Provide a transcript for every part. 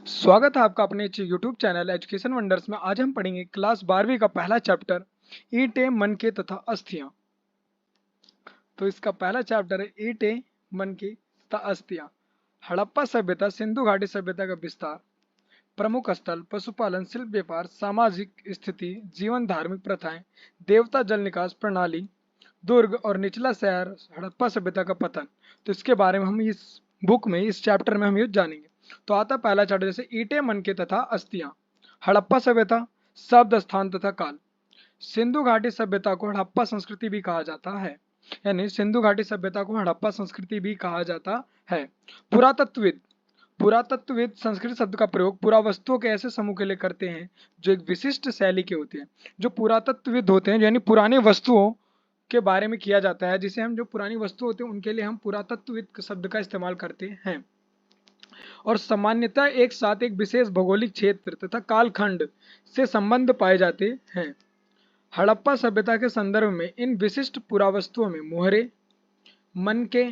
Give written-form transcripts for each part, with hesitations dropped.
स्वागत है आपका अपने यूट्यूब चैनल एजुकेशन वंडर्स में। आज हम पढ़ेंगे क्लास 12वीं का पहला चैप्टर ईंटें, मनके तथा अस्थियां। तो इसका पहला चैप्टर है ईंटें, मनके तथा अस्थियां। हड़प्पा सभ्यता, सिंधु घाटी सभ्यता का विस्तार, प्रमुख स्थल, पशुपालन, शिल्प व्यापार, सामाजिक स्थिति, जीवन, धार्मिक प्रथाएं, देवता जल निकास प्रणाली, दुर्ग और निचला शहर, हड़प्पा सभ्यता का पतन। तो इसके बारे में हम इस बुक में, इस चैप्टर में हम ये जानेंगे। तो आता पहला चैप्टर जैसे ईंटें, मनके तथा अस्थियां। हड़प्पा सभ्यता, शब्द, स्थान तथा काल। सिंधु घाटी सभ्यता को हड़प्पा संस्कृति भी कहा जाता है, यानी सिंधु घाटी सभ्यता को हड़प्पा संस्कृति भी कहा जाता है। पुरातत्वविद, पुरातत्वविद संस्कृत शब्द का प्रयोग पुरावस्तुओं के ऐसे समूह के लिए करते हैं जो एक विशिष्ट शैली के होते हैं। जो पुरातत्वविद होते हैं, यानी पुरानी वस्तुओं के बारे में किया जाता है, जिसे हम जो पुरानी वस्तु होते हैं उनके लिए हम पुरातत्वविद शब्द का इस्तेमाल करते हैं। और सामान्यतः एक साथ एक विशेष भौगोलिक क्षेत्र तथा कालखंड से संबंध पाए जाते हैं। हड़प्पा सभ्यता के संदर्भ में इन विशिष्ट पुरावस्तुओं में मुहरे, मनके,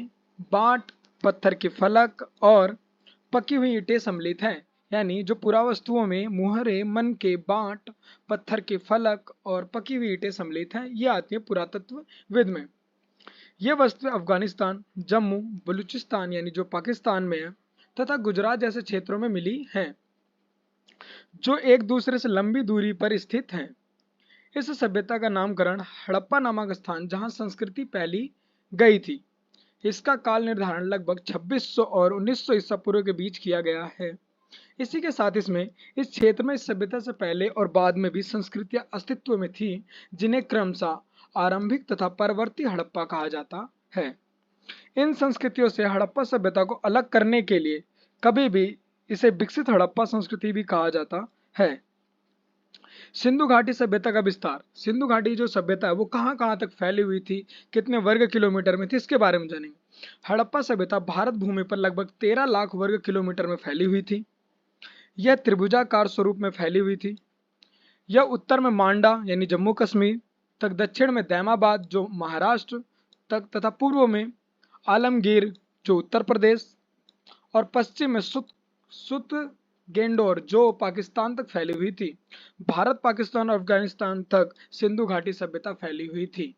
बाट, पत्थर के फलक और पकी हुई ईंटें सम्मिलित हैं। यानी जो पुरावस्तुओं में मुहरे, मनके, बाट, पत्थर के फलक और पकी हुई ईंटें सम्मिलित हैं, ये आती है पुरातत्वविद में। ये वस्तुएं अफगानिस्तान, जम्मू, बलूचिस्तान यानी जो पाकिस्तान में है तथा गुजरात जैसे क्षेत्रों में मिली हैं, जो एक दूसरे से लंबी दूरी पर स्थित हैं। इस सभ्यता का नामकरण हड़प्पा नामक स्थान जहां संस्कृति फैली गई थी, इसका काल निर्धारण लगभग 2600 और 1900 ईसा पूर्व के बीच किया गया है। इसी के साथ इसमें इस क्षेत्र में इस सभ्यता से पहले और बाद में भी संस्कृतियां अस्तित्व में थी, जिन्हें क्रमशः आरंभिक तथा परवर्ती हड़प्पा कहा जाता है। इन संस्कृतियों से हड़प्पा सभ्यता को अलग करने के लिए कभी भी इसे विकसित हड़प्पा संस्कृति भी कहा जाता है। सिंधु घाटी सभ्यता का विस्तार। सिंधु घाटी जो सभ्यता है वो कहां कहां तक फैली हुई थी, कितने वर्ग किलोमीटर में थी, इसके बारे में जानेंगे। हड़प्पा सभ्यता भारत भूमि पर लगभग 13 लाख वर्ग किलोमीटर में फैली हुई थी। यह त्रिभुजाकार स्वरूप में फैली हुई थी। यह उत्तर में मांडा यानी जम्मू कश्मीर तक, दक्षिण में दैमाबाद जो महाराष्ट्र तक तथा पूर्व में आलमगीर जो उत्तर प्रदेश और पश्चिम में सुत गेंडोर जो पाकिस्तान तक फैली हुई थी। भारत, पाकिस्तान और अफगानिस्तान तक सिंधु घाटी सभ्यता फैली हुई थी।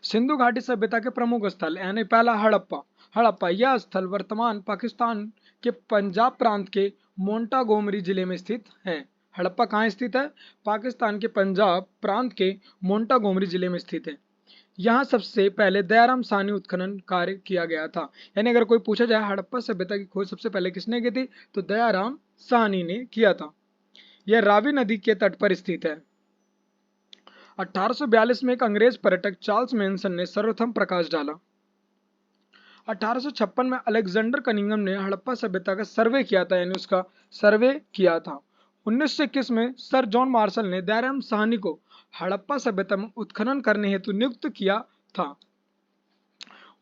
सिंधु घाटी सभ्यता के प्रमुख स्थल, यानी पहला हड़प्पा। हड़प्पा यह स्थल वर्तमान पाकिस्तान के पंजाब प्रांत के मोंटागोमरी जिले में स्थित है। हड़प्पा कहाँ स्थित है? पाकिस्तान के पंजाब प्रांत के मोंटागोमरी जिले में स्थित है। यहाँ सबसे पहले दयाराम साहनी उत्खनन कार्य किया गया था। यानी अगर कोई पूछा जाए हड़प्पा सभ्यता की खोज सबसे पहले किसने की थी, तो दयाराम साहनी ने किया था। यह रावी नदी के तट पर स्थित है। 1842 में एक अंग्रेज पर्यटक चार्ल्स मैनसन ने सर्वप्रथम प्रकाश डाला। 1856 में अलेक्जेंडर कनिंघम ने हड़प्पा सभ्यता का सर्वे किया था, यानी उसका सर्वे किया था। 1921 में सर जॉन मार्शल ने दयाराम साहनी को हड़प्पा सभ्यता में उत्खनन करने हेतु नियुक्त किया था।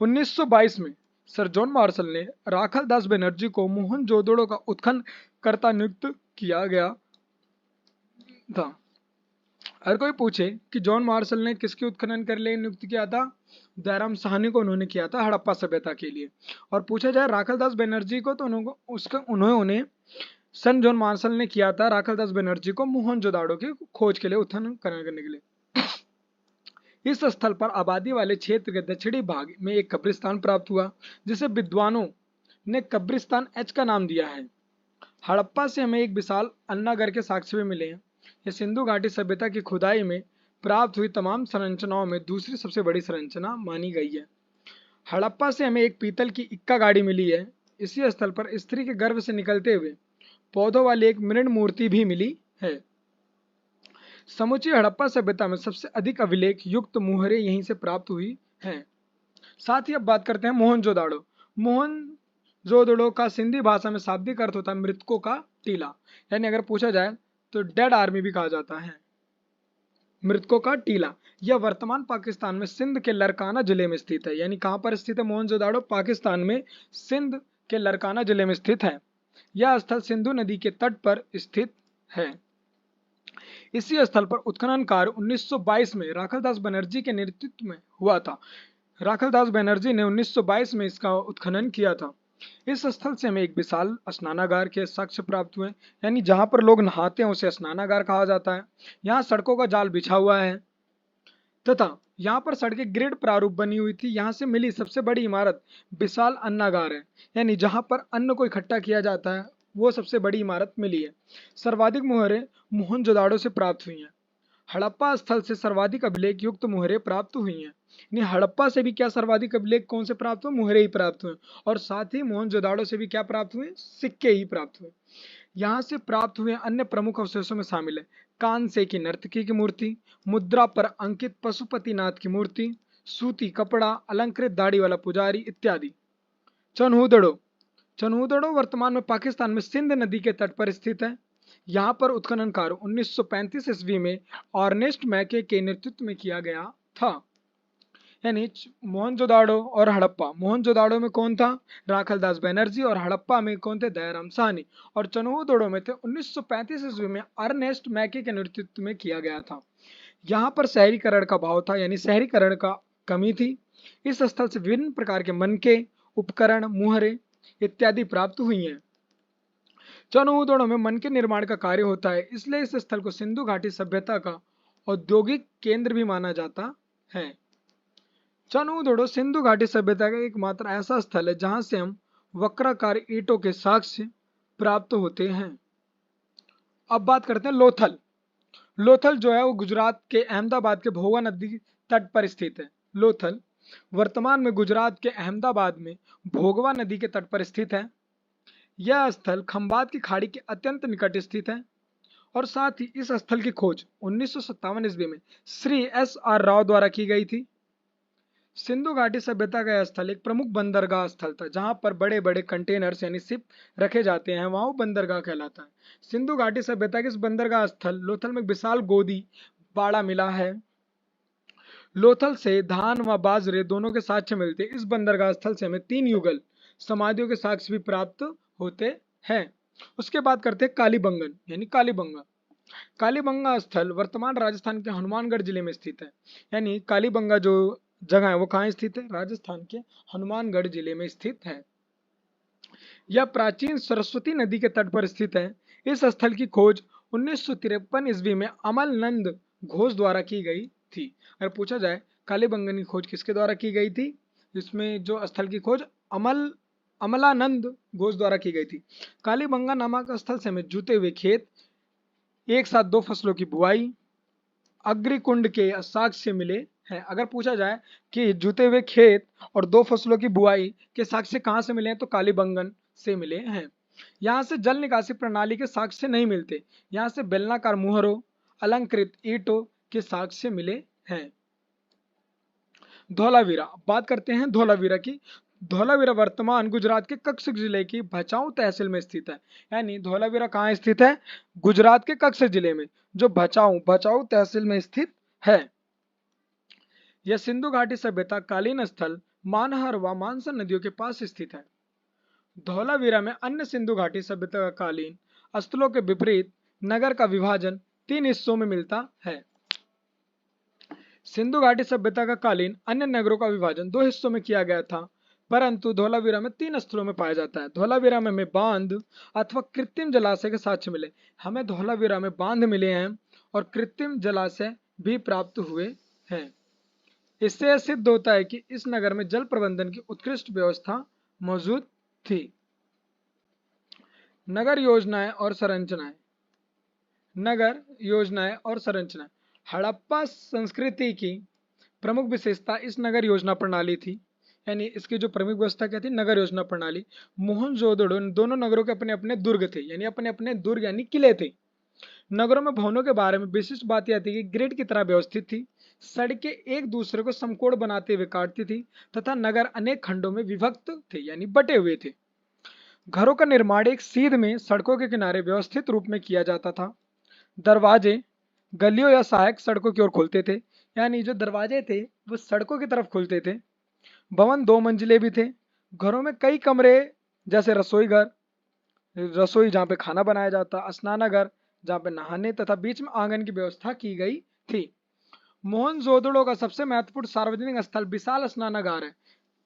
1922 में सर जॉन मार्शल ने राखल दास बनर्जी को मोहनजोदड़ो का उत्खनन करता नियुक्त किया गया था। अगर कोई पूछे कि जॉन मार्शल ने किसके उत्खनन कर लिए नियुक्त किया था, दयाराम साहनी को उन्होंने किया था हड़प्पा सभ्यता के लिए। और पूछा जाए राखल दास बनर्जी को, तो उन्होंने सन जॉन मार्शल ने किया था राखल दास बनर्जी को मोहनजोदाड़ो की खोज के लिए उत्खनन करने के लिए। इस स्थल पर आबादी वाले क्षेत्र के दक्षिणी भाग में एक कब्रिस्तान प्राप्त हुआ, जिसे विद्वानों ने कब्रिस्तान एच का नाम दिया है। हड़प्पा से हमें एक विशाल अन्नागर के साक्ष्य भी मिले हैं। यह सिंधु घाटी सभ्यता की खुदाई में प्राप्त हुई तमाम संरचनाओं में दूसरी सबसे बड़ी संरचना मानी गई है। हड़प्पा से हमें एक पीतल की इक्का गाड़ी मिली है। इसी स्थल पर स्त्री के गर्भ से निकलते हुए पौधों वाली एक मृण मूर्ति भी मिली है। समुची हड़प्पा सभ्यता में सबसे अधिक अभिलेख युक्त मुहरे यहीं से प्राप्त हुई हैं। साथ ही अब बात करते हैं मोहनजोदाड़ो। मोहनजोदड़ो का सिंधी भाषा में शाब्दिक अर्थ होता है मृतकों का टीला, यानी अगर पूछा जाए तो डेड आर्मी भी कहा जाता है, मृतकों का टीला। यह वर्तमान पाकिस्तान में सिंध के लरकाना जिले में स्थित है। यानी कहां पर स्थित है मोहनजोदाड़ो? पाकिस्तान में सिंध के लरकाना जिले में स्थित है। यह स्थल सिंधु नदी के तट पर स्थित है। इसी स्थल पर उत्खनन कार्य 1922 में राखल दास बनर्जी के नेतृत्व में हुआ था। राखल दास बनर्जी ने 1922 में इसका उत्खनन किया था। इस स्थल से हमें एक विशाल स्नानागार के साक्ष्य प्राप्त हुए, यानी जहां पर लोग नहाते हैं उसे स्नानागार कहा जाता है। यहाँ सड़कों का जाल बिछा हुआ है तथा यहाँ पर सड़कें ग्रिड प्रारूप बनी हुई थी। यहाँ से मिली सबसे बड़ी इमारत विशाल अन्नागार है, यानी जहां पर अन्न को इकट्ठा किया जाता है वो सबसे बड़ी इमारत मिली है। सर्वाधिक मुहरें मोहनजोदाड़ो से प्राप्त हुई हैं। हड़प्पा स्थल से सर्वाधिक अभिलेख युक्त मुहरें प्राप्त हुई हैं। यानी हड़प्पा से भी क्या सर्वाधिक अभिलेख कौन से प्राप्त हुए? मुहरे ही प्राप्त हुए। और साथ ही मोहनजोदाड़ो से भी क्या प्राप्त हुए? सिक्के ही प्राप्त हुए। यहाँ से प्राप्त हुए अन्य प्रमुख अवशेषों में शामिल है कांसे की नर्तकी की मूर्ति, मुद्रा पर अंकित पशुपतिनाथ की मूर्ति, सूती कपड़ा, अलंकृत दाढ़ी वाला पुजारी इत्यादि। चनहूदड़ो चनहूदड़ो वर्तमान में पाकिस्तान में सिंध नदी के तट पर स्थित है। यहाँ पर उत्खनन कार्य 1935 ईस्वी में ऑर्नेस्ट मैके के नेतृत्व में किया गया था। यानी मोहनजोदाड़ो और हड़प्पा, मोहनजोदाड़ो में कौन था? राखलदास बनर्जी, और हड़प्पा में कौन थे? दयाराम साहनी। और चनहूदड़ो में थे 1935 ईस्वी में अर्नेस्ट मैके के नेतृत्व में किया गया था। यहाँ पर शहरीकरण का भाव था, यानी शहरीकरण का कमी थी। इस स्थल से विभिन्न प्रकार के मनके, उपकरण, मुहरे इत्यादि प्राप्त हुई हैं। चनहूदड़ो में मन के निर्माण का कार्य होता है, इसलिए इस स्थल को सिंधु घाटी सभ्यता का औद्योगिक केंद्र भी माना जाता है। चनहूदड़ो सिंधु घाटी सभ्यता का एकमात्र ऐसा स्थल है जहां से हम वक्राकार ईंटों के साक्ष्य प्राप्त होते हैं। अब बात करते हैं लोथल। लोथल जो है वो गुजरात के अहमदाबाद के भोगा नदी तट पर स्थित है। लोथल वर्तमान में गुजरात के अहमदाबाद में भोगवा नदी के तट पर स्थित है। यह स्थल खंबात की खाड़ी के अत्यंत निकट स्थित है और साथ ही इस स्थल की खोज 1957 ईस्वी में श्री S.R. राव द्वारा की गई थी। सिंधु घाटी सभ्यता का यह स्थल एक प्रमुख बंदरगाह स्थल था, जहां पर बड़े बड़े कंटेनर्स यानी शिप रखे जाते हैं, वहां वो बंदरगाह कहलाता है। सिंधु घाटी सभ्यता के इस बंदरगाह स्थल लोथल में विशाल गोदी बाड़ा मिला है। लोथल से धान व बाजरे दोनों के साक्ष्य मिलते। इस बंदरगाह स्थल से हमें 3 युगल समाधियों के साक्ष्य भी प्राप्त होते हैं। उसके बाद करते हैं कालीबंगन यानी कालीबंगा। कालीबंगा स्थल वर्तमान राजस्थान के हनुमानगढ़ जिले में स्थित है। यानी कालीबंगा जो जगह है वो कहाँ स्थित है? राजस्थान के हनुमानगढ़ जिले में स्थित है। यह प्राचीन सरस्वती नदी के तट पर स्थित है। इस स्थल की खोज 1953 ईस्वी में अमल नंद घोष द्वारा की गई थी। अगर पूछा जाए कालीबंगन की खोज किसके द्वारा की गई थी, इसमें जो स्थल की खोज अमलानंद घोष द्वारा की गई थी। कालीबंगा नामक स्थल से हमें जुते हुए खेत, एक साथ 2 फसलों की बुआई, अग्रिकुंड के साक्ष्य मिले हैं। अगर पूछा जाए कि जुते हुए खेत और 2 फसलों की बुआई के साक्ष्य कहाँ से मिले हैं, तो कालीबंगन से मिले हैं। यहाँ से जल निकासी प्रणाली के साक्ष्य नहीं मिलते। यहाँ से बेलनाकार मुहरों, अलंकृत ईंटों के साक्ष्य मिले हैं। धौलावीरा, बात करते हैं धौलावीरा की। धौलावीरा वर्तमान गुजरात के कच्छ जिले की भचाऊ तहसील में स्थित है। यानी धौलावीरा कहाँ स्थित है? गुजरात के कच्छ जिले में, जो भचाऊ तहसील में स्थित है। यह सिंधु घाटी सभ्यता कालीन स्थल मानहर व मानसा नदियों के पास स्थित है। धौलावीरा में अन्य सिंधु घाटी सभ्यता का कालीन स्थलों के विपरीत नगर का विभाजन 3 हिस्सों में मिलता है। सिंधु घाटी सभ्यता का कालीन अन्य नगरों का विभाजन 2 हिस्सों में किया गया था, परंतु धौलावीरा में 3 स्थलों में पाया जाता है। धौलावीरा में हमें बांध अथवा कृत्रिम जलाशय के साक्ष्य मिले। हमें धौलावीरा में बांध मिले हैं और कृत्रिम जलाशय भी प्राप्त हुए हैं। इससे यह सिद्ध होता है कि इस नगर में जल प्रबंधन की उत्कृष्ट व्यवस्था मौजूद थी। नगर योजनाएं और संरचनाएं। नगर योजनाएं और संरचनाएं। हड़प्पा संस्कृति की प्रमुख विशेषता इस नगर योजना प्रणाली थी। यानी इसकी जो प्रमुख व्यवस्था क्या थी? नगर योजना प्रणाली। मोहनजोदड़ो दोनों नगरों के अपने अपने दुर्ग थे, यानी अपने अपने दुर्ग यानी किले थे। नगरों में भवनों के बारे में विशिष्ट बात यह थी कि ग्रिड की तरह व्यवस्थित थी। सड़कें एक दूसरे को समकोण बनाते हुए काटती थी तथा नगर अनेक खंडों में विभक्त थे, यानी बटे हुए थे। घरों का निर्माण एक सीध में सड़कों के किनारे व्यवस्थित रूप में किया जाता था। दरवाजे गलियों या सहायक सड़कों की ओर खुलते थे। यानी जो दरवाजे थे वो सड़कों की तरफ खुलते थे। भवन 2 मंजिले भी थे। घरों में कई कमरे, जैसे रसोई घर, रसोई जहाँ पे खाना बनाया जाता, स्नानागार जहाँ पे नहाने, तथा बीच में आंगन की व्यवस्था की गई थी। मोहनजोदड़ो का सबसे महत्वपूर्ण सार्वजनिक स्थल विशाल स्नानागार है।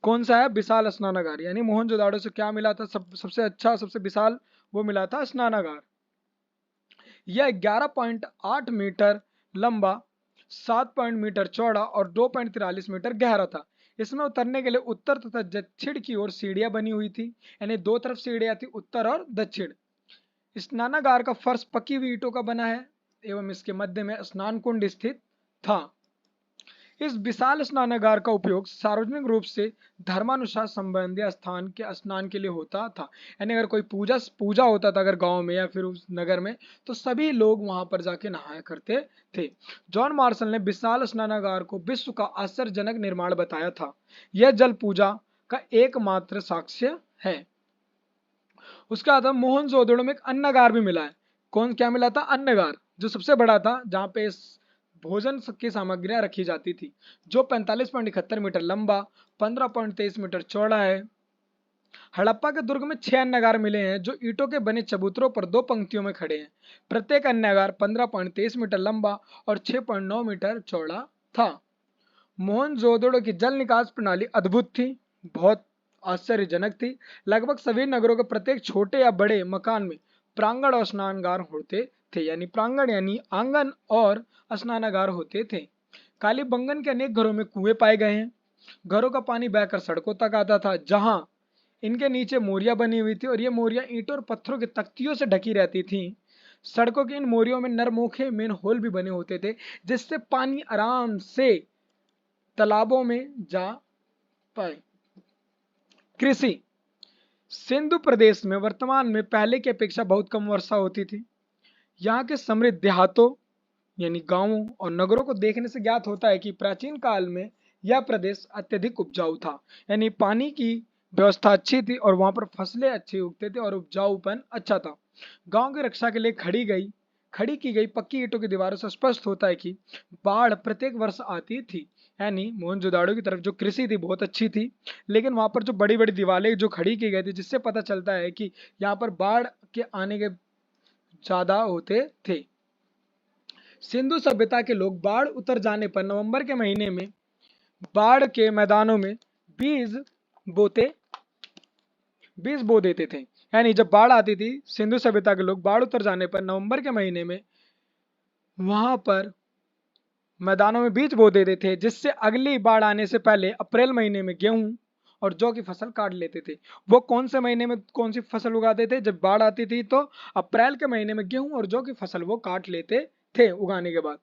कौन सा है? विशाल स्नानागार। यानी मोहनजोदाड़ो से क्या मिला था? सबसे अच्छा, सबसे विशाल वो मिला था स्नानागार। यह 11.8 मीटर लंबा, 7 मीटर चौड़ा और 2.43 मीटर गहरा था। इसमें उतरने के लिए उत्तर तथा दक्षिण की ओर सीढ़ियां बनी हुई थी, यानी दो तरफ सीढ़ियां थी, उत्तर और दक्षिण। स्नानागार का फर्श पकी हुई ईंटों का बना है एवं इसके मध्य में स्नान कुंड स्थित था। इस विशाल स्नानागार का उपयोग सार्वजनिक रूप से धर्मानुसार संबंधी स्थान के स्नान के लिए होता था। यानी अगर कोई पूजा पूजा होता था अगर गांव में या फिर उस नगर में, तो सभी लोग वहां पर जाके नहाया करते थे। जॉन मार्शल ने विशाल स्नानागार को विश्व का आश्चर्यजनक निर्माण बताया था। यह जल पूजा का एकमात्र साक्ष्य है। उसके बाद मोहनजोदड़ो में एक अन्नगार भी मिला है। कौन क्या मिला था? अन्नगार, जो सबसे बड़ा था, जहां पे भोजन की सामग्रियां रखी जाती थी, जो 45.71 मीटर लंबा, 15.23 मीटर चौड़ा है। हड़प्पा के दुर्ग में 6 अन्नगार मिले हैं, जो ईंटों के बने चबूतरों पर 2 पंक्तियों में खड़े हैं। प्रत्येक अन्नगार 15.23 मीटर लंबा और 6.9 मीटर चौड़ा था। मोहनजोदड़ो की जल निकास प्रणाली अद्भुत थी, बहुत आश्चर्यजनक थी। लगभग सभी नगरों के प्रत्येक छोटे या बड़े मकान में प्रांगण और स्नानागार होते थे। यानी प्रांगण यानी आंगन और स्नानागार होते थे। कालीबंगन के अनेक घरों में कुएं पाए गए हैं। घरों का पानी बहकर सड़कों तक आता था, जहां इनके नीचे मोरियां बनी हुई थी और ये मोरियां ईंटों और पत्थरों की तख्तियों से ढकी रहती थी। सड़कों की इन मोरियों में नरमोखे मेन होल भी बने होते थे, जिससे पानी आराम से तालाबों में जा पाए। कृषि। सिंधु प्रदेश में वर्तमान में पहले की अपेक्षा बहुत कम वर्षा होती थी। यहाँ के समृद्ध देहातों यानी गांवों और नगरों को देखने से ज्ञात होता है कि प्राचीन काल में यह प्रदेश अत्यधिक उपजाऊ था। यानी पानी की व्यवस्था अच्छी थी और वहां पर फसलें अच्छी उगते थे और उपजाऊपन अच्छा था। गांव की रक्षा के लिए खड़ी की गई पक्की ईंटों की दीवारों से स्पष्ट होता है कि बाढ़ प्रत्येक वर्ष आती थी। यानी मोहनजोदाड़ो की तरफ जो कृषि थी बहुत अच्छी थी, लेकिन वहां पर जो बड़ी बड़ी दीवारें जो खड़ी की गई थी, जिससे पता चलता है कि यहाँ पर बाढ़ के आने के ज्यादा होते थे। सिंधु सभ्यता के लोग बाढ़ उतर जाने पर नवंबर के महीने में बाढ़ के मैदानों में बीज बोते बीज बो देते थे। यानी जब बाढ़ आती थी, सिंधु सभ्यता के लोग बाढ़ उतर जाने पर नवंबर के महीने में वहां पर मैदानों में बीज बो देते थे, जिससे अगली बाढ़ आने से पहले अप्रैल महीने में गेहूं और जौ की फसल काट लेते थे। वो कौन से महीने में कौन सी फसल उगाते थे? जब बाढ़ आती थी तो अप्रैल के महीने में गेहूं और जौ की फसल वो काट लेते थे उगाने के बाद।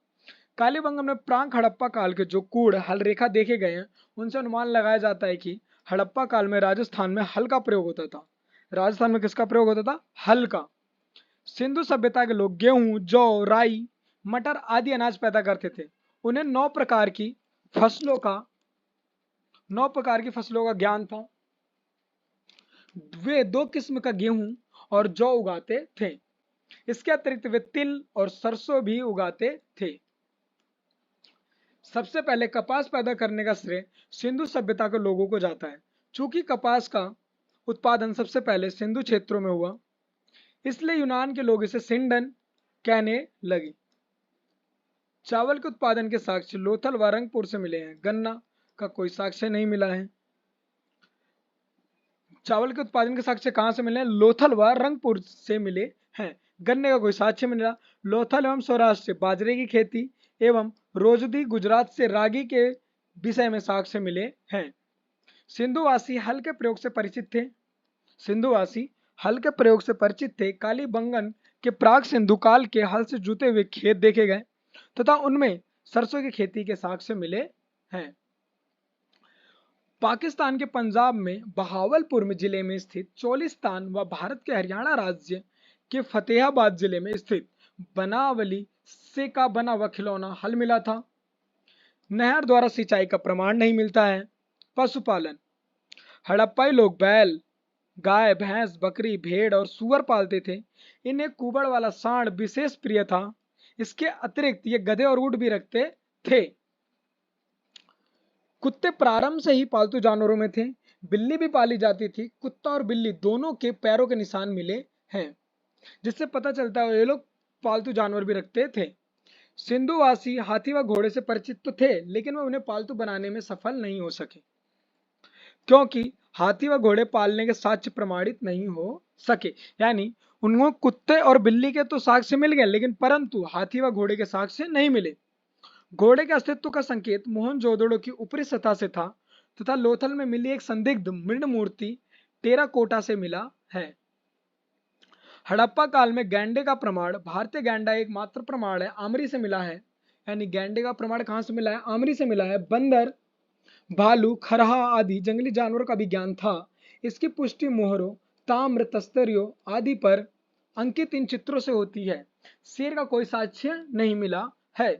कालीबंगन में प्राक हड़प्पा काल के जो कूड़ हल रेखा देखे गए हैं, उनसे अनुमान लगाया जाता है कि हड़प्पा काल में राजस्थान में हल का प्रयोग होता था। राजस्थान में किसका प्रयोग होता था? हल का। सिंधु सभ्यता के लोग गेहूं, जौ, राई, मटर आदि अनाज पैदा करते थे। उन्हें 9 प्रकार की फसलों का ज्ञान था। वे 2 किस्म का गेहूं और जौ उगाते थे। इसके अतिरिक्त वे तिल और सरसों भी उगाते थे। सबसे पहले कपास पैदा करने का श्रेय सिंधु सभ्यता के लोगों को जाता है। चूंकि कपास का उत्पादन सबसे पहले सिंधु क्षेत्रों में हुआ, इसलिए यूनान के लोग इसे सिंडन कहने लगे। चावल के उत्पादन के साक्ष्य लोथल व रंगपुर से मिले हैं। गन्ना का कोई साक्ष्य नहीं मिला है। चावल के उत्पादन के साक्ष्य कहां से मिले हैं? लोथल व रंगपुर से मिले हैं। गन्ने का कोई साक्ष्य मिला। लोथल एवं सौराष्ट्र से बाजरे की खेती एवं रोजदी गुजरात से रागी के विषय में साक्ष्य मिले हैं। सिंधुवासी हल के प्रयोग से परिचित थे। सिंधुवासी हल के प्रयोग से परिचित थे। कालीबंगन के प्राक सिंधु काल के हल से जुते हुए खेत देखे गए तथा उनमें सरसों की खेती के साक्ष्य मिले हैं। पाकिस्तान के पंजाब में बहावलपुर में जिले में स्थित चोलिस्तान व भारत के हरियाणा राज्य के फतेहाबाद जिले में स्थित बनावली से का बना हुआ खिलौना हल मिला था। नहर द्वारा सिंचाई का प्रमाण नहीं मिलता है। पशुपालन। हड़प्पाई लोग बैल, गाय, भैंस, बकरी, भेड़ और सूअर पालते थे। इन्हें कुबड़ वाला सांड विशेष प्रिय था। इसके अतिरिक्त ये गधे और ऊंट भी रखते थे। कुत्ते प्रारंभ से ही पालतू जानवरों में थे। बिल्ली भी पाली जाती थी। कुत्ता और बिल्ली दोनों के पैरों के निशान मिले हैं, जिससे पता चलता है ये लोग पालतू जानवर भी रखते थे। सिंधुवासी हाथी व घोड़े से परिचित तो थे, लेकिन वह उन्हें पालतू बनाने में सफल नहीं हो सके। क्योंकि हाथी व घोड़े पालने के साक्ष्य प्रमाणित नहीं हो सके। यानी उनको कुत्ते और बिल्ली के तो साक्ष्य मिल गए, लेकिन परंतु हाथी व घोड़े के साक्ष्य नहीं मिले। घोड़े के अस्तित्व का संकेत मोहनजोदड़ो की ऊपरी सतह से था तथा लोथल में मिली एक संदिग्ध मृण मूर्ति टेराकोटा से मिला है। हड़प्पा काल में गैंडे का प्रमाण, भारतीय गैंडा एकमात्र प्रमाण है, आमरी से मिला है। यानी गैंडे का प्रमाण कहां से मिला है? आमरी से मिला है। बंदर, भालू, खरहा आदि जंगली जानवरों का भी ज्ञान था। इसकी पुष्टि मोहरों, ताम्र, तस्तरियों आदि पर अंकित इन चित्रों से होती है। शेर का कोई साक्ष्य नहीं मिला है।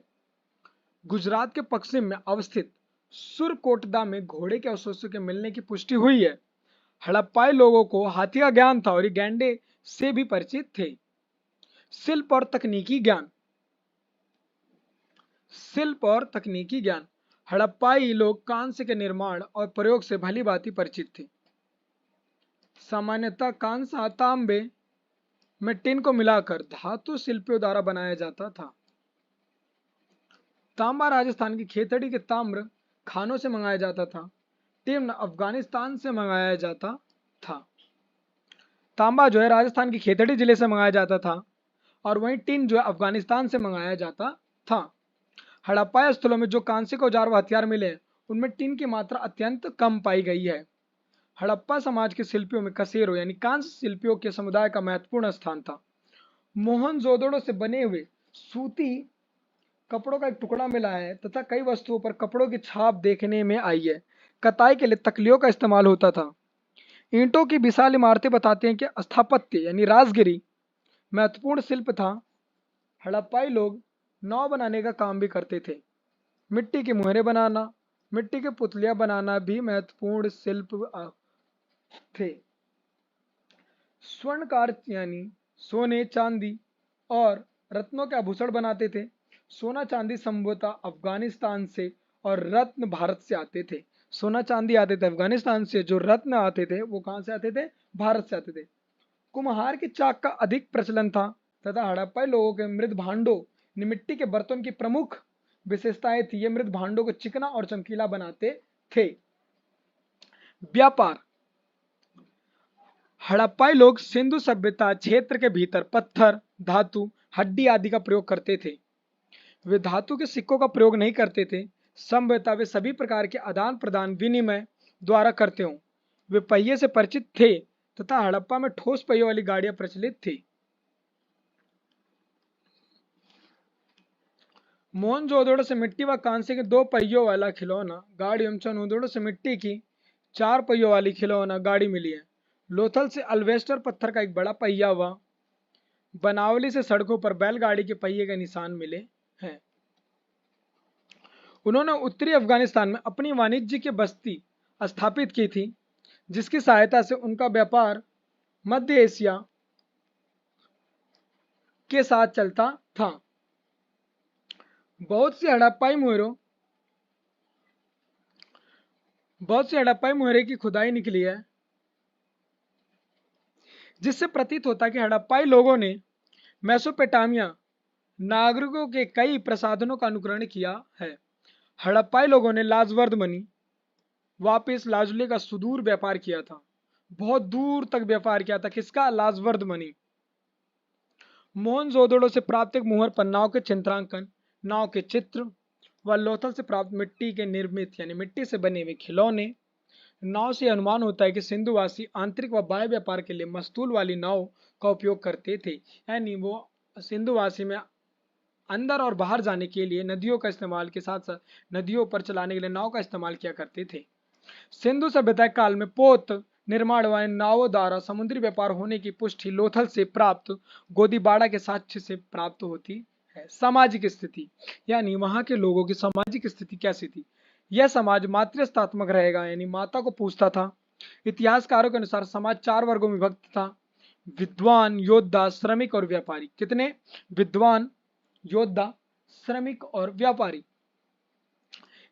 गुजरात के पश्चिम में अवस्थित सुरकोटदा में घोड़े के अवशेषों के मिलने की पुष्टि हुई है। हड़प्पाई लोगों को हाथी का ज्ञान था और ये गैंडे से भी परिचित थे। शिल्प और तकनीकी ज्ञान। शिल्प और तकनीकी ज्ञान। हड़प्पाई लोग कांस्य के निर्माण और प्रयोग से भली भांति परिचित थे। सामान्यतः कांस्य, तांबे में टिन को मिलाकर धातु शिल्पियों द्वारा बनाया जाता था। तांबा राजस्थान की खेतड़ी के ताम्र खानों से मंगाया जाता था। टिन अफगानिस्तान से मंगाया जाता था। तांबा जो है राजस्थान की खेतड़ी जिले से मंगाया जाता था और वहीं टिन जो है अफगानिस्तान से मंगाया जाता था। हड़प्पाई स्थलों में जो कांस्य के औजार व हथियार मिले उनमें टिन की मात्रा अत्यंत कम पाई गई है। हड़प्पा समाज के शिल्पियों में कसेरो यानी कांस्य शिल्पियों के समुदाय का महत्वपूर्ण स्थान था। मोहनजोदड़ो से बने हुए सूती कपड़ों का एक टुकड़ा मिला है तथा कई वस्तुओं पर कपड़ों की छाप देखने में आई है। कताई के लिए तकलियों का इस्तेमाल होता था। ईंटों की विशाल इमारतें बताते हैं कि स्थापत्य यानी राजगिरी महत्वपूर्ण शिल्प था। हड़प्पाई लोग नाव बनाने का काम भी करते थे। मिट्टी की मुहरें बनाना, मिट्टी के पुतलियां बनाना भी महत्वपूर्ण शिल्प थे। स्वर्णकार यानी सोने, चांदी और रत्नों के आभूषण बनाते थे। सोना चांदी संभवतः अफगानिस्तान से और रत्न भारत से आते थे। सोना चांदी आते थे अफगानिस्तान से, जो रत्न आते थे वो कहां से आते थे? भारत से आते थे। कुम्हार की चाक का अधिक प्रचलन था तथा हड़प्पाई लोगों के मृद भांडों मिट्टी के बर्तन की प्रमुख विशेषताएं थी। ये मृद भांडों को चिकना और चमकीला बनाते थे। व्यापार। हड़प्पाई लोग सिंधु सभ्यता क्षेत्र के भीतर पत्थर, धातु, हड्डी आदि का प्रयोग करते थे। वे धातु के सिक्कों का प्रयोग नहीं करते थे। संभवतः वे सभी प्रकार के आदान प्रदान विनिमय द्वारा करते हों। वे पहिए से परिचित थे तथा हड़प्पा में ठोस पहियों वाली गाड़ियां प्रचलित थी। मोहनजोदड़ो से मिट्टी व कांसे के 2 पहियों वाला खिलौना गाड़ी एवं चनोदड़ो से मिट्टी की 4 पहियों वाली खिलौना गाड़ी मिली है। लोथल से अल्वेस्टर पत्थर का एक बड़ा पहिया व बनावली से सड़कों पर बैलगाड़ी के पहिए के निशान मिले हैं। उन्होंने उत्तरी अफगानिस्तान में अपनी वाणिज्य की बस्ती स्थापित की थी, जिसकी सहायता से उनका व्यापार मध्य एशिया के साथ चलता था। बहुत सी हड़प्पाई मुहरें की खुदाई निकली है, जिससे प्रतीत होता है कि हड़प्पाई लोगों ने मेसोपोटामिया नागरिकों के कई प्रसाधनों का अनुकरण किया है। हड़प्पाई लोगों ने लाजवर्द वापिस लाजुली का सुदूर व्यापार किया था। बहुत दूर तक व्यापार किया था। किसका? लाजवर्द मनी। मोहनजोदड़ो से प्राप्त एक मुहर पर नाव के चित्रांकन, नाव के चित्र व लोथल से प्राप्त मिट्टी के निर्मित यानी मिट्टी से बने हुए खिलौने। नाव से अनुमान होता है कि सिंधुवासी आंतरिक व बाह्य व्यापार के लिए मस्तूल वाली नाव का उपयोग करते थे। यानी वो सिंधुवासी में अंदर और बाहर जाने के लिए नदियों का इस्तेमाल के साथ साथ नदियों पर चलाने के लिए नाव का इस्तेमाल किया करते थे। सिंधु सभ्यता काल में पोत निर्माण व नावों द्वारा समुद्री व्यापार होने की पुष्टि लोथल से प्राप्त गोदीबाड़ा के साक्ष्य से प्राप्त होती है। सामाजिक स्थिति यानी वहां के लोगों की सामाजिक स्थिति कैसी थी? यह समाज मातृस्थात्मक रहेगा, यानी माता को पूजता था। इतिहासकारों के अनुसार समाज 4 वर्गों में विभक्त था: विद्वान, योद्धा, श्रमिक और व्यापारी। कितने? विद्वान, योद्धा, श्रमिक और व्यापारी।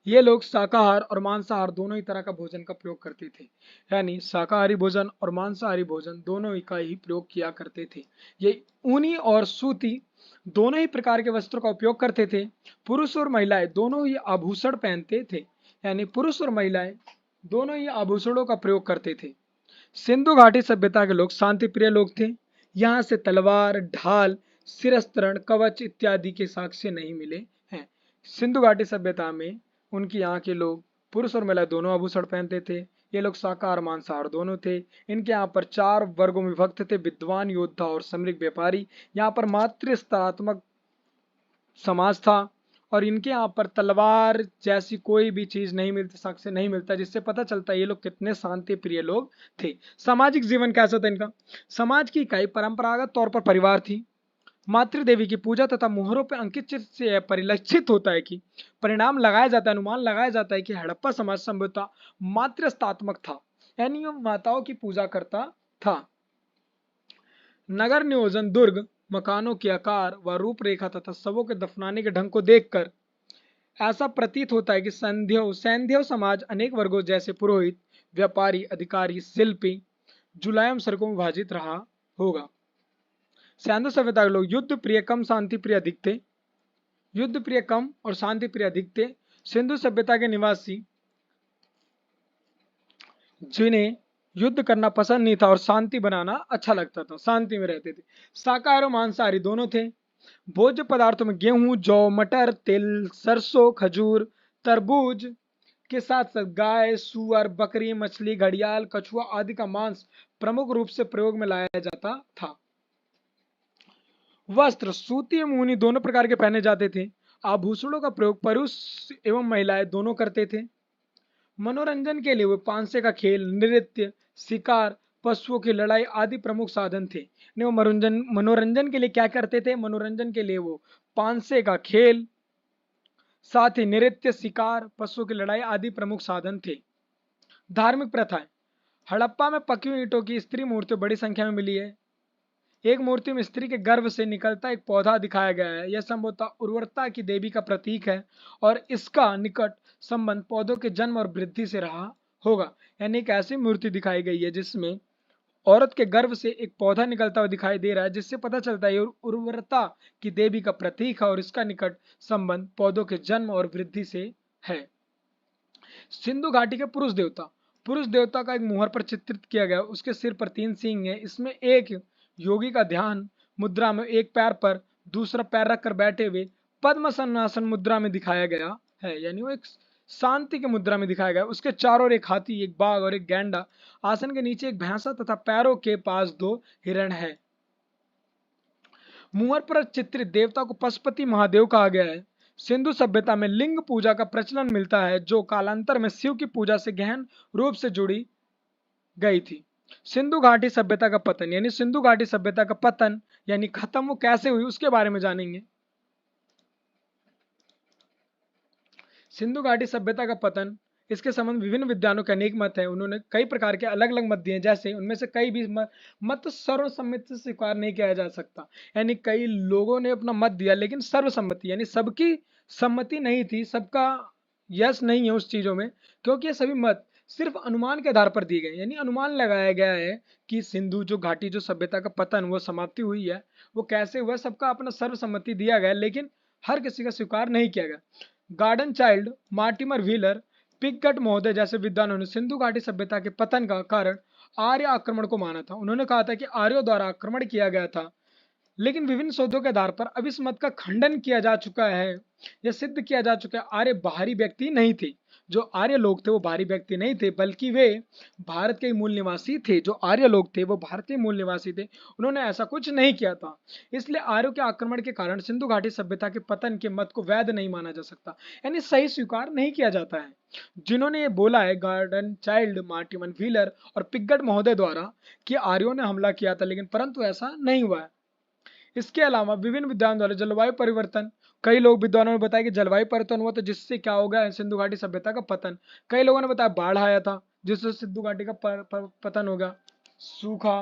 ये लोग शाकाहार और मांसाहार दोनों ही तरह का भोजन का प्रयोग करते थे। यानी शाकाहारी भोजन और मांसाहारी भोजन दोनों ही का ही प्रयोग किया करते थे। ये ऊनी और सूती दोनों ही प्रकार के वस्त्रों का उपयोग करते थे। पुरुष और महिलाएं दोनों ही आभूषण पहनते थे। यानी पुरुष और महिलाएं दोनों ही आभूषणों का प्रयोग करते थे। सिंधु घाटी सभ्यता के लोग शांति प्रिय लोग थे। यहाँ से तलवार, ढाल, शिरस्त्रण, कवच इत्यादि के साक्ष्य नहीं मिले हैं। सिंधु घाटी सभ्यता में उनकी यहाँ के लोग पुरुष और महिला दोनों आभूषण पहनते थे। ये लोग शाकाहार मांसाहार दोनों थे। इनके यहाँ पर 4 वर्गों में विभक्त थे: विद्वान, योद्धा और सामरिक व्यापारी। यहाँ पर मातृ स्तरात्मक समाज था और इनके यहाँ पर तलवार जैसी कोई भी चीज नहीं मिलती, साक्ष्य नहीं मिलता, जिससे पता चलता है ये लोग कितने शांति प्रिय लोग थे। सामाजिक जीवन कैसा था इनका? समाज की इकाई परंपरागत तौर पर परिवार थी। मातृ देवी की पूजा तथा मुहरों पर अंकित चित्र से यह परिलक्षित होता है कि परिणाम लगाया जाता है, अनुमान लगाया जाता है कि हड़प्पा समाज संभवतः मातृस्तात्मक था, यानी वो माताओं की पूजा करता था। नगर नियोजन, दुर्ग, मकानों के आकार व रूपरेखा तथा शवों के दफनाने के ढंग को देखकर ऐसा प्रतीत होता है कि सैंध्यव समाज अनेक वर्गों जैसे पुरोहित, व्यापारी, अधिकारी, शिल्पी, जुलायम सर्गों में विभाजित रहा होगा। सैंधव सभ्यता के लोग युद्ध प्रिय कम, शांति प्रिय अधिक थे। युद्ध प्रिय कम और शांति प्रिय अधिक थे। सिंधु सभ्यता के निवासी जिन्हें युद्ध करना पसंद नहीं था और शांति बनाना अच्छा लगता था, शांति में रहते थे। शाकाहारी और मांसाहारी दोनों थे। भोज्य पदार्थों में गेहूं, जौ, मटर, तिल, सरसों, खजूर, तरबूज के साथ साथ गाय, सुअर, बकरी, मछली, घड़ियाल, कछुआ आदि का मांस प्रमुख रूप से प्रयोग में लाया जाता था। वस्त्र सूती एवं ऊनी दोनों प्रकार के पहने जाते थे। आभूषणों का प्रयोग पुरुष एवं महिलाएं दोनों करते थे। मनोरंजन के लिए वो पांसे का खेल, नृत्य, शिकार, पशुओं की लड़ाई आदि प्रमुख साधन थे। वो मनोरंजन के लिए क्या करते थे? मनोरंजन के लिए वो पांसे का खेल, साथ ही नृत्य, शिकार, पशुओं की लड़ाई आदि प्रमुख साधन थे। धार्मिक प्रथाएं। हड़प्पा में पकी हुई ईंटों की स्त्री मूर्ति बड़ी संख्या में मिली है। एक मूर्ति में स्त्री के गर्भ से निकलता एक पौधा दिखाया गया है। यह संभवतः उर्वरता की देवी का प्रतीक है और इसका निकट संबंध पौधों के जन्म और वृद्धि से रहा होगा। यानी एक ऐसी मूर्ति दिखाई गई है जिसमें औरत के गर्भ से एक पौधा निकलता हुआ दिखाई दे रहा है, जिससे पता चलता है ये उर्वरता की देवी का प्रतीक है और इसका निकट संबंध पौधों के जन्म और वृद्धि से है। सिंधु घाटी के पुरुष देवता। पुरुष देवता का एक मुहर पर चित्रित किया गया, उसके सिर पर 3 सींग है। इसमें एक योगी का ध्यान मुद्रा में एक पैर पर दूसरा पैर रखकर बैठे हुए पद्मासनासन मुद्रा में दिखाया गया है, यानी वो एक शांति की मुद्रा में दिखाया गया। उसके चारों ओर एक हाथी, एक बाघ और एक गैंडा, आसन के नीचे एक भैंसा तथा पैरों के पास 2 हिरण है। मुहर पर चित्रित देवता को पशुपति महादेव कहा गया है। सिंधु सभ्यता में लिंग पूजा का प्रचलन मिलता है, जो कालांतर में शिव की पूजा से गहन रूप से जुड़ी गई थी। सिंधु घाटी सभ्यता का पतन, यानी सिंधु घाटी सभ्यता का पतन यानी खत्म वो कैसे हुई उसके बारे में जानेंगे। सिंधु घाटी सभ्यता का पतन, इसके संबंध विभिन्न विद्वानों के अनेक मत हैं। उन्होंने कई प्रकार के अलग अलग मत दिए, जैसे उनमें से कई भी मत सर्वसम्मति से स्वीकार नहीं किया जा सकता, यानी कई लोगों ने अपना मत दिया लेकिन सर्वसम्मति यानी सबकी सम्मति नहीं थी, सबका यस नहीं है उस चीजों में, क्योंकि ये सभी मत सिर्फ अनुमान के आधार पर दिए गए, यानी अनुमान लगाया गया है कि सिंधु जो घाटी जो सभ्यता का पतन वो समाप्ति हुई है, वो कैसे हुआ, सबका अपना सर्वसम्मति दिया गया लेकिन हर किसी का स्वीकार नहीं किया गया। Garden child, Mortimer wheeler, Piggott महोदय जैसे विद्वानों ने सिंधु घाटी सभ्यता के पतन का कारण आर्य आक्रमण को माना था। उन्होंने कहा था कि आर्यों द्वारा आक्रमण किया गया था, लेकिन विभिन्न शोधों के आधार पर अब इस मत का खंडन किया जा चुका है, यह सिद्ध किया जा चुका है आर्य बाहरी व्यक्ति नहीं थे। जो आर्य लोग थे वो बाहरी व्यक्ति नहीं थे, बल्कि वे भारत के मूल निवासी थे। जो आर्य लोग थे वो भारतीय मूल निवासी थे, उन्होंने ऐसा कुछ नहीं किया था। इसलिए आर्यों के आक्रमण के कारण सिंधु घाटी सभ्यता के पतन के मत को वैध नहीं माना जा सकता, यानी सही स्वीकार नहीं किया जाता है। जिन्होंने ये बोला है, गार्डन चाइल्ड, मार्टिमन व्हीलर और पिगट महोदय द्वारा, कि आर्यों ने हमला किया था, लेकिन परंतु ऐसा नहीं हुआ है। इसके अलावा विभिन्न विद्वानों द्वारा जलवायु परिवर्तन, कई लोग विद्वानों ने बताया कि जलवायु परिवर्तन हुआ तो जिससे क्या हो गया, सिंधु घाटी सभ्यता का पतन। कई लोगों ने बताया बाढ़ आया था जिससे सिंधु घाटी का पतन हो गया। सूखा,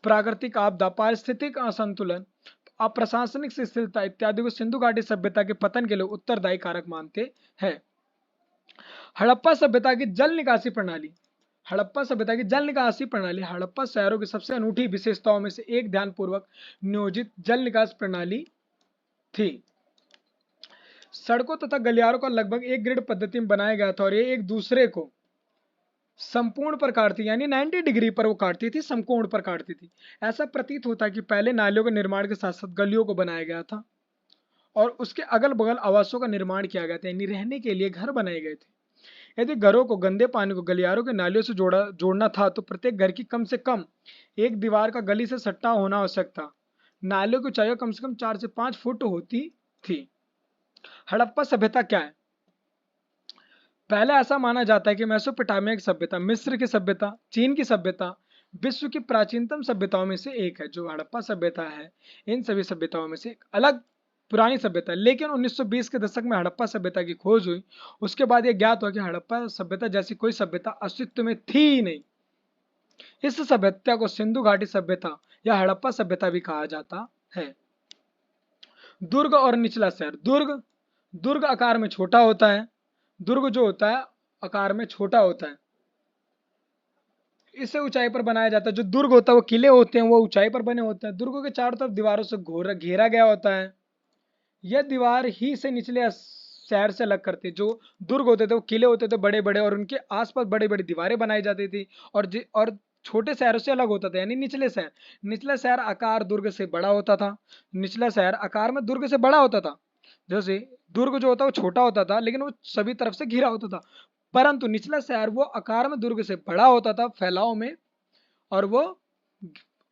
प्राकृतिक आपदा, पारिस्थितिक असंतुलन, अप्रशासनिक शिथिलता इत्यादि को सिंधु घाटी सभ्यता के पतन के लिए उत्तरदायी कारक मानते हैं। हड़प्पा सभ्यता की जल निकासी प्रणाली। हड़प्पा सभ्यता की जल निकासी प्रणाली हड़प्पा शहरों की सबसे अनूठी विशेषताओं में से एक ध्यानपूर्वक नियोजित जल निकास प्रणाली थी। सड़कों तथा गलियारों का लगभग एक ग्रिड पद्धति में बनाया गया था और ये एक दूसरे को संपूर्ण पर काटती, यानी 90 डिग्री पर वो काटती थी, समकोण पर काटती थी। ऐसा प्रतीत होता है कि पहले नालियों के निर्माण के साथ साथ गलियों को बनाया गया था और उसके अगल बगल आवासों का निर्माण किया गया था, यानी रहने के लिए घर बनाए गए थे। यदि घरों को गंदे पानी को गलियारों के नालियों से जोड़ना था तो प्रत्येक घर की कम से कम एक दीवार का गली से सट्टा होना आवश्यक था। नालियों की ऊंचाई कम से कम 4 से 5 फुट होती थी। हड़प्पा सभ्यता क्या है? पहले ऐसा माना जाता है कि मेसोपोटामिया की सभ्यता, मिस्र की सभ्यता, चीन की सभ्यता विश्व की प्राचीनतम सभ्यताओं में से एक है। जो हड़प्पा सभ्यता है इन सभी सभ्यताओं में से एक अलग पुरानी सभ्यता है। लेकिन 1920 के दशक में हड़प्पा सभ्यता की खोज हुई। उसके बाद यह ज्ञात हुआ कि हड़प्पा सभ्यता जैसी कोई सभ्यता अस्तित्व में थी ही नहीं। इस सभ्यता को सिंधु घाटी सभ्यता या हड़प्पा सभ्यता भी कहा जाता है। दुर्ग और निचला शहर। दुर्ग आकार में छोटा होता है। दुर्ग जो होता है आकार में छोटा होता है, इसे ऊंचाई पर बनाया जाता है। जो दुर्ग होता है वो किले होते हैं, वो ऊंचाई पर बने होते हैं। दुर्गों के चारों तरफ दीवारों से घेरा गया होता है। यह दीवार ही से निचले शहर से अलग करते। जो दुर्ग होते थे वो किले होते थे बड़े बड़े और उनके आसपास बड़ी बड़ी दीवारें बनाई जाती थी और छोटे शहरों से अलग होता था, यानी निचले शहर। निचला शहर आकार दुर्ग से बड़ा होता था। निचला शहर आकार में दुर्ग से बड़ा होता था। जैसे दुर्ग जो होता है वो छोटा होता था लेकिन वो सभी तरफ से घिरा होता था, परंतु निचला शहर वो आकार में दुर्ग से बड़ा होता था फैलाव में, और वो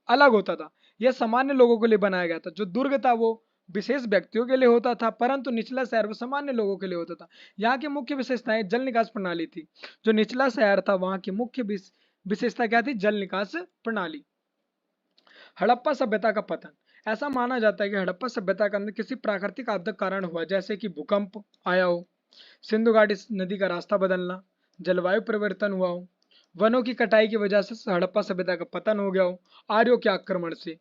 अलग होता था। यह सामान्य लोगों के लिए बनाया गया था। जो दुर्ग था वो विशेष व्यक्तियों के लिए होता था, परंतु निचला शहर वो सामान्य लोगों के लिए होता था। यहाँ की मुख्य विशेषताएं जल निकास प्रणाली थी। जो निचला शहर था वहां की मुख्य विशेषता क्या थी? जल निकास प्रणाली। हड़प्पा सभ्यता का पतन। ऐसा माना जाता है कि हड़प्पा सभ्यता का अंत किसी प्राकृतिक आपदा के कारण हुआ, जैसे कि भूकंप आया हो, सिंधु घाटी नदी का रास्ता बदलना, जलवायु परिवर्तन हुआ हो, वनों की कटाई की वजह से हड़प्पा सभ्यता का पतन हो गया हो, आर्यों के आक्रमण से।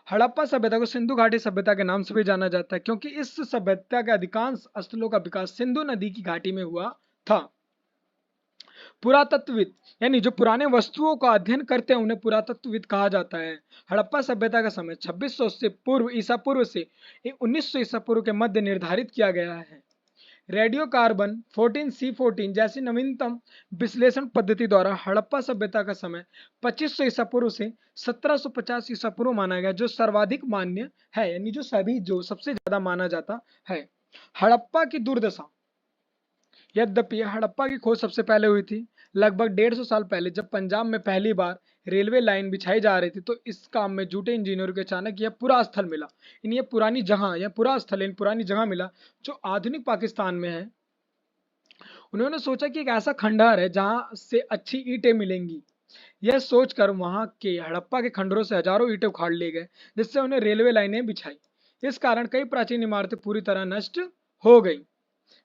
हड़प्पा सभ्यता को सिंधु घाटी सभ्यता के नाम से भी जाना जाता है क्योंकि इस सभ्यता के अधिकांश स्थलों का विकास सिंधु नदी की घाटी में हुआ था। पुरातत्वविद, यानी जो पुराने वस्तुओं का अध्ययन करते हैं उन्हें पुरातत्वविद कहा जाता है। हड़प्पा सभ्यता का समय 2600 से पूर्व ईसा पूर्व से 1900 ईसा पूर्व के मध्य निर्धारित किया गया है। रेडियो कार्बन 14C14 जैसी नवीनतम विश्लेषण पद्धति द्वारा हड़प्पा सभ्यता का समय 2500 ईसा पूर्व से 1750 ईसा पूर्व माना गया, जो सर्वाधिक मान्य है, यानी जो सबसे ज्यादा माना जाता है। हड़प्पा की दुर्दशा। यद्यपि हड़प्पा की खोज सबसे पहले हुई थी लगभग 150 साल पहले, जब पंजाब में पहली बार रेलवे लाइन बिछाई जा रही थी, तो इस काम में जुटे इंजीनियरों के अचानक यह पूरा स्थल मिला। इन ये पुरानी जगह, यह पूरा स्थल इन पुरानी जगह मिला जो आधुनिक पाकिस्तान में है। उन्होंने सोचा कि एक ऐसा खंडहर है जहां से अच्छी ईंटें मिलेंगी। यह सोचकर वहां के हड़प्पा के खंडरों से हजारों ईंटें उखाड़ लिए गए, जिससे उन्हें रेलवे लाइनें बिछाई। इस कारण कई प्राचीन इमारतें पूरी तरह नष्ट हो गई।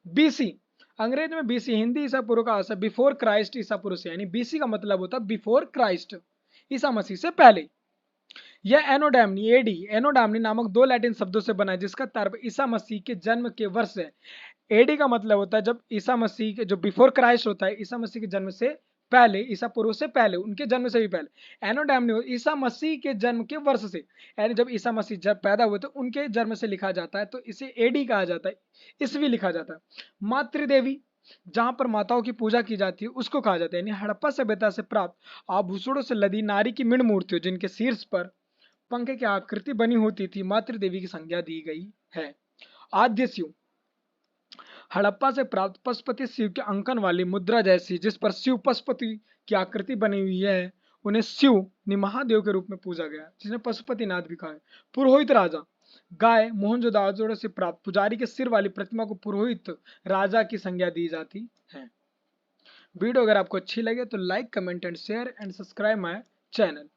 बीसी, अंग्रेज में बीसी हिंदी ईसा पूर्व का अर्थ है बिफोर क्राइस्ट ईसा पूर्व से, यानी बीसी का मतलब होता है बिफोर क्राइस्ट, ईसा मसीह से पहले। यह एनोडामनी एनोडामनी नामक दो लैटिन शब्दों से बना है जिसका तात्पर्य ईसा मसीह के जन्म के वर्ष है। एडी का मतलब होता है जब ईसा मसीह के, जो बिफोर क्राइस्ट होता है ईसा मसीह के जन्म से पहले, ईसा पूर्व से पहले, उनके जन्म से भी पहले। एनोडामनी ईसा मसीह के जन्म के वर्ष से, यानी जब ईसा मसीह जब पैदा हुए तो उनके जन्म से लिखा जाता है, तो इसे एडी कहा जाता है, ईस्वी लिखा जाता है। मातृदेवी, जहां पर माताओं की पूजा की जाती है, उसको कहा जाता है। यानी हड़प्पा सभ्यता से प्राप्त आभूषणों से लदी नारी की मृण मूर्तियों जिनके शीर्ष पर पंखे की आकृति बनी होती थी, मातृदेवी की संज्ञा दी गई है। आद्य शिव, हड़प्पा से प्राप्त पशुपति शिव के अंकन वाली मुद्रा जैसी जिस पर शिव पशुपति की आकृति बनी हुई है, उन्हें शिव ने महादेव के रूप में पूजा गया, जिन्हें पशुपतिनाथ भी कहा है। पुरोहित राजा, गाय मोहनजोदाड़ो से प्राप्त पुजारी के सिर वाली प्रतिमा को पुरोहित राजा की संज्ञा दी जाती है। वीडियो अगर आपको अच्छी लगे तो like, comment and share and subscribe my channel.